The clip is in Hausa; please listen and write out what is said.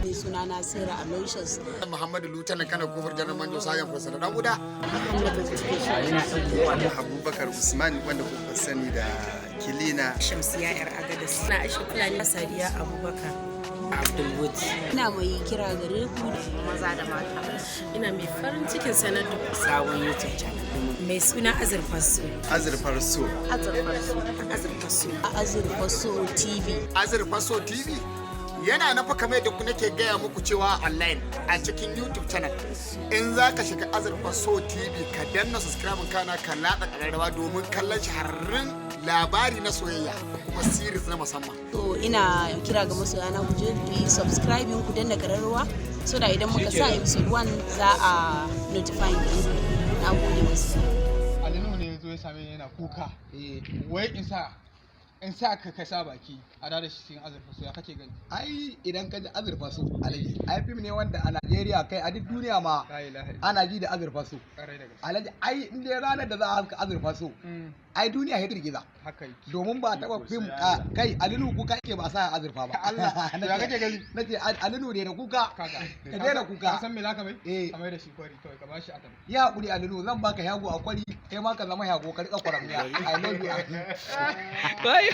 Mai suna Nasira Aloysius. Muhammadu Lutan Kana kofar janar manjo sayan fasa da guda. Abubakar Usman wanda kuka sani da Kilina. Shamsiya yar Agadas. Na Aisha Fulani Sadiya Abubakar. Abdulwood. Ina mai kira gare ku maza da mata. Ina mai farin cikin sanar da sabon YouTube channel. Mai suna Azurfasu. Azurfarsu. Azurfasu TV. Azurfasu TV yana nafa kamar da ku nake gaya muku cewa online a cikin YouTube channel. In za ka shiga Azurfasu TV ka danna subscribe kana ka latsa ƙararrawa domin kallon shahararrun labari na soyayya kuma series na musamman. To ina kira ga masoyana ku je ku yi subscribing ku danna ƙararrawa so da idan muka sa episode 1 za a notify ku. Na gode masu. Alinu ne zo ya same ni yana kuka. Wai in sa ka sa baki a da shi cikin Azurfasu ya kake gani? Ai idan ka ji Azurfasu alaji ai fim ne wanda a Najeriya kai a duk duniya ma ana ji da Azurfasu. Alaji ai in dai ranar da za a haska Azurfasu ai duniya ya girgiza. Domin ba taba fim kai Alinu kuka yake ba sa Azurfa ba. Allah ya kake gani? Nace Alinu ne da kuka. Ka daina kuka. Ka san me zaka mai? Ka mai da shi kwari kawai ka bashi aka. Ya hakuri Alinu zan baka yago a kwari kai ma ka zama yago ka rika kwaramiya. I love you.